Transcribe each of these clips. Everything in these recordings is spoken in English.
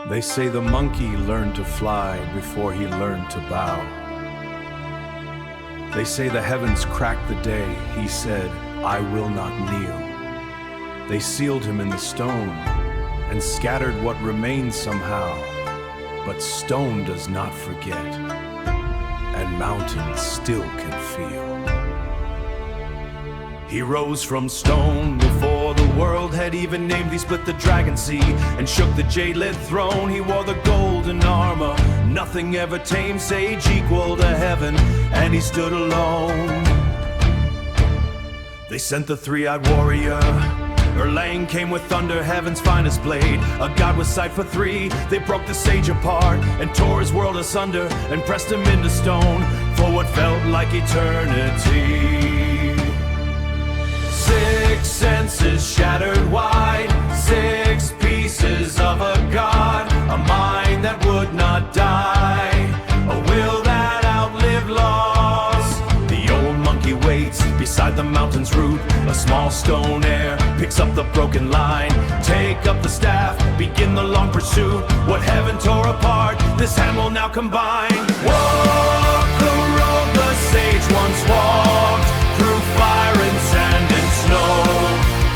They say the monkey learned to fly before he learned to bow. They say the heavens cracked the day he said, "I will not kneel." They sealed him in the stone and scattered what remains somehow. But stone does not forget, and mountains still can feel. He rose from stone before the world had even named. He split the dragon sea and shook the jade-lit throne. He wore the golden armor, nothing ever tamed. Sage equal to heaven, and he stood alone. They sent the three-eyed warrior. Erlang came with thunder, heaven's finest blade. A god with sight for three. They broke the sage apart and tore his world asunder and pressed him into stone for what felt like eternity. 6 senses shattered wide, 6 pieces of a god, a mind that would not die, a will that outlived loss. The old monkey waits beside the mountain's root. A small stone heir picks up the broken line. Take up the staff, begin the long pursuit. What heaven tore apart, this hand will now combine. Walk the road the sage once walked, through fire and sand and snow.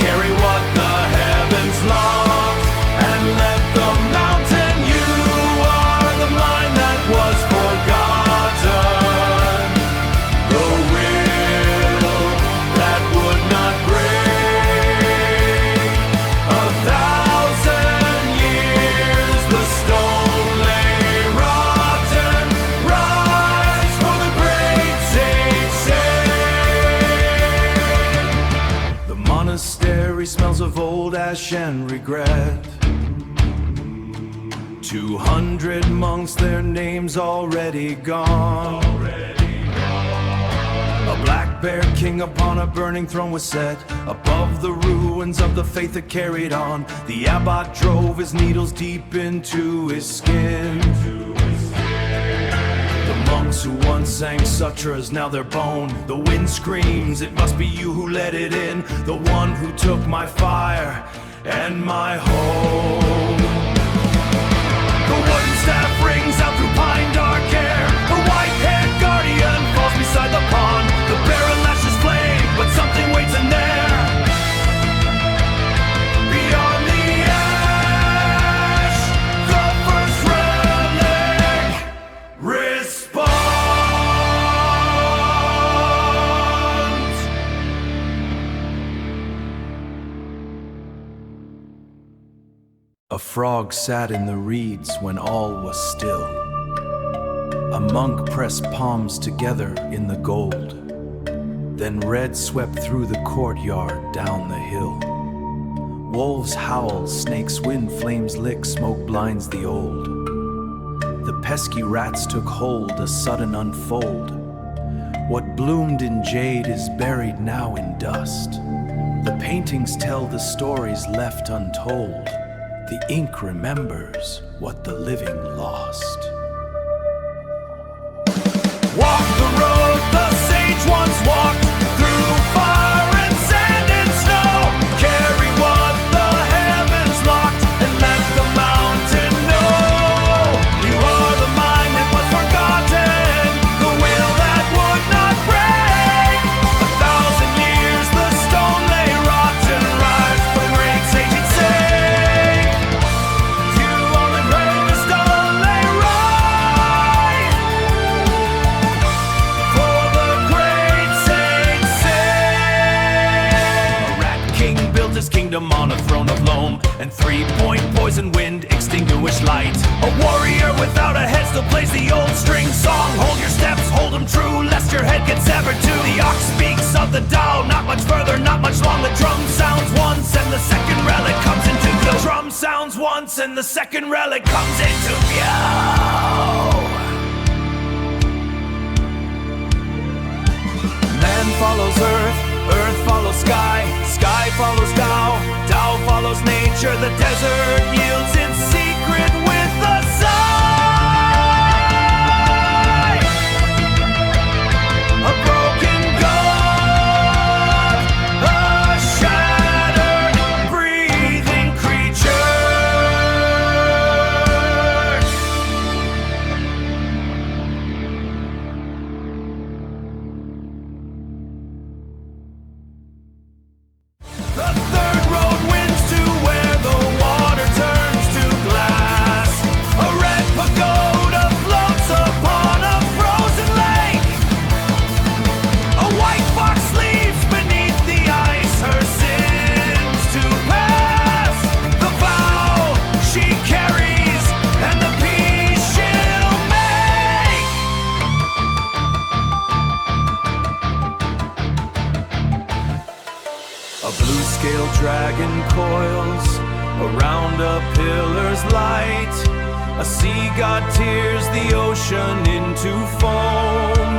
Carry what the heavens locked, and let the mountain. You are the mind that was forgotten, the will that would not break. 1,000 years the stone lay rotten. Rise for the great sage said. The monastery smells of old ash and regret. 200 monks, their names already gone. A black bear king upon a burning throne was set above the ruins of the faith that carried on. The abbot drove his needles deep into his skin. The monks who once sang sutras, now they're bone. The wind screams, it must be you who let it in. The one who took my fire and my home. The wooden staff rings out through pine dark air. The white-haired guardian falls beside the pond. The barrel lashes flame, but something waits in there. Beyond the ash, the first relic responds. A frog sat in the reeds when all was still. A monk pressed palms together in the gold. Then red swept through the courtyard down the hill. Wolves howl, snakes wind, flames lick, smoke blinds the old. The pesky rats took hold, a sudden unfold. What bloomed in jade is buried now in dust. The paintings tell the stories left untold. The ink remembers what the living lost. Walk the road the sage once walked, through fire and sand and snow. Carry what the heavens locked, and let the mountain know. You are the mind that was forgotten, the will that would not break. 1,000 years the stone lay rotten. Rise for the great sage and sake. You are the greatest stone lay right, for the great sage's sake. A rat king built his kingdom on a throne of loam, and 3-point poison wind extinguished light. A warrior without a head still plays the old string song. Hold your steps, hold them true, lest your head gets severed too. The ox speaks of the Tao, not much further, not much long. The drum sounds once, and the second relic comes into view. The drum sounds once, and the second relic comes into view. Man follows earth, earth follows sky, sky follows Tao, Tao follows nature. The desert yields its secret with the sigh. A broken god, a shattered, breathing creature. dragon coils around a pillar's light. A sea god tears the ocean into foam.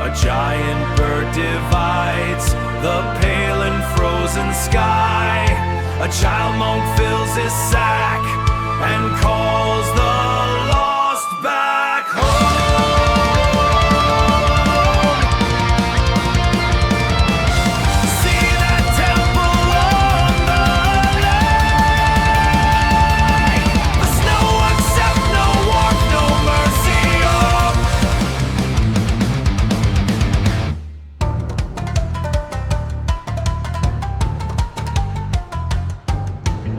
A giant bird divides the pale and frozen sky. A child monk fills his sack and calls the lost back home. See that temple on the lake. The snow accept no warmth, no mercy.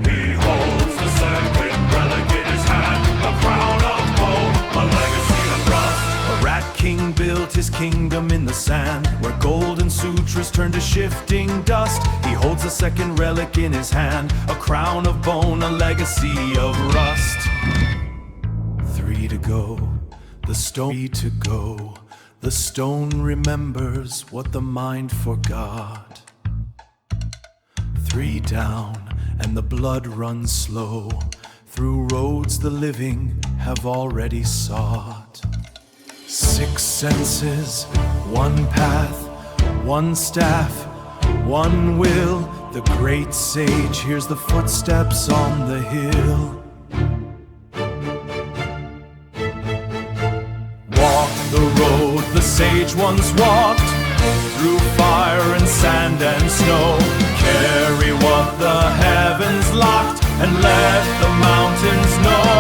He holds the second relic in his hand, a crown of gold, a legacy of rust. A rat king built his kingdom in the sand, where golden sutras turn to shifting dust. He holds the second relic in his hand, a crown of bone, a legacy of rust. 3 to go, the stone 3 to go. The stone remembers what the mind forgot. 3 down, and the blood runs slow through roads the living have already sought. 6 senses, 1 path, 1 staff, 1 will. The great sage hears the footsteps on the hill. Walk the road the sage once walked, through fire and sand and snow. Carry what the heavens locked, and let the mountains know.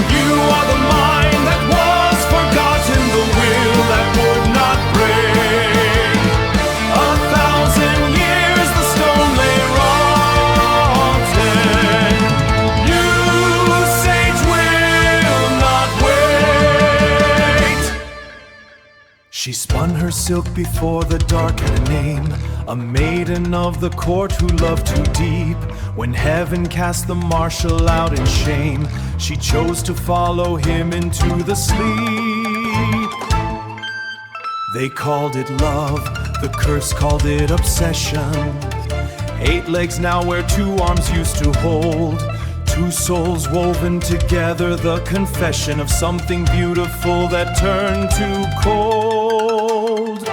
You are the mind that was forgotten, the will that would not break. 1,000 years the stone lay rotten. You, sage, will not wait. She spun her silk before the dark had a name, a maiden of the court who loved too deep. When heaven cast the marshal out in shame, she chose to follow him into the sleep. They called it love, the curse called it obsession. 8 legs now where 2 arms used to hold. 2 souls woven together, the confession of something beautiful that turned to cold.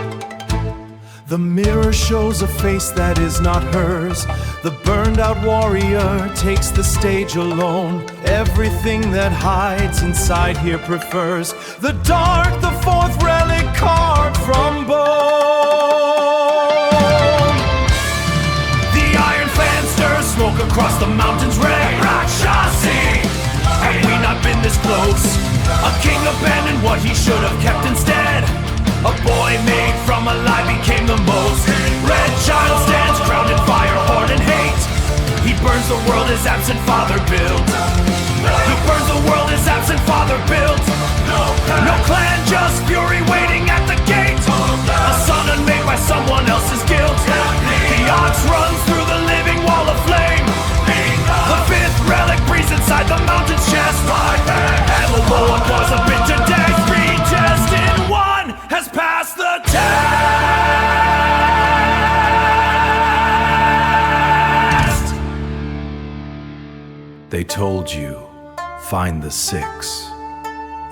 The mirror shows a face that is not hers. The burned out warrior takes the stage alone. Everything that hides inside here prefers the dark, the 4th relic carved from bone. The iron fan stirs smoke across the mountains red. Rakshasi, have we not been this close? A king abandoned what he should have kept instead. A boy made from a lie became the most. Red child stands crowned in fire, horn and hate. He burns the world his absent father built. He burns the world his absent father built. No clan, just fury waiting at the gate. A son unmade by someone else's guilt. The ox runs through the living wall of flame. The 5th relic breathes inside the mountain's chest. And the Lord was a bit to death. Destined One has passed the test. They told you, find the 6.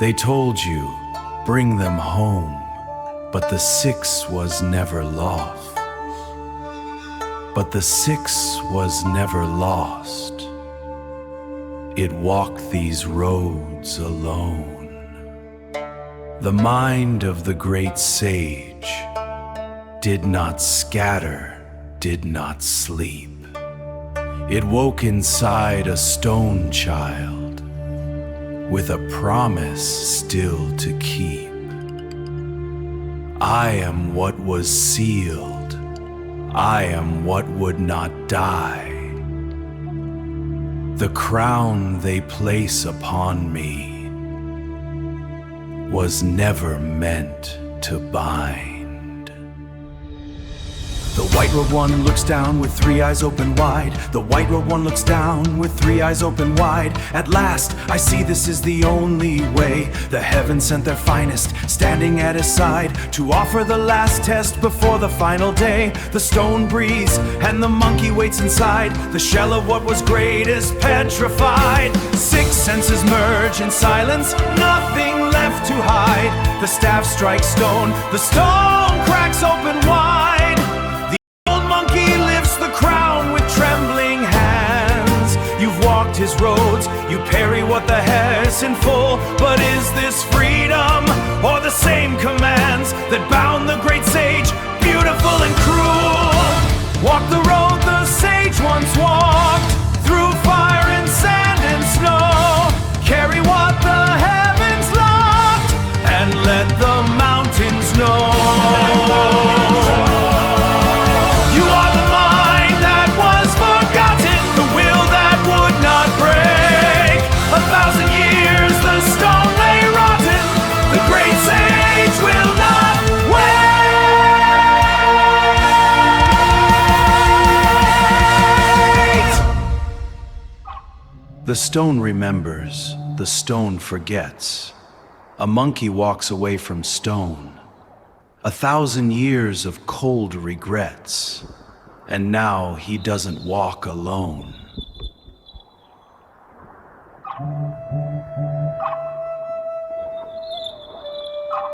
They told you, bring them home. But the 6 was never lost. But the 6 was never lost. It walked these roads alone. The mind of the great sage did not scatter, did not sleep. It woke inside a stone child with a promise still to keep. I am what was sealed. I am what would not die. The crown they place upon me was never meant to bind. The white-robed one looks down with three eyes open wide. The white-robed one looks down with three eyes open wide. At last, I see this is the only way. The heavens sent their finest, standing at his side, to offer the last test before the final day. The stone breathes, and the monkey waits inside. The shell of what was great is petrified. Six senses merge in silence, nothing left to hide. The staff strikes stone, the stone cracks open wide. His roads, you parry what the hair's in full. But is this freedom, or the same commands that bound the great sage, beautiful and cruel? Walk the road the sage once walked, through fire and sand and snow. Carry what the heavens locked, and let the mountains know. You are the mind that was forgotten, the will that would not break. 1,000 years the stone lay rotten, the great sage will not wait. The stone remembers, the stone forgets. A monkey walks away from stone. 1,000 years of cold regrets, and now he doesn't walk alone.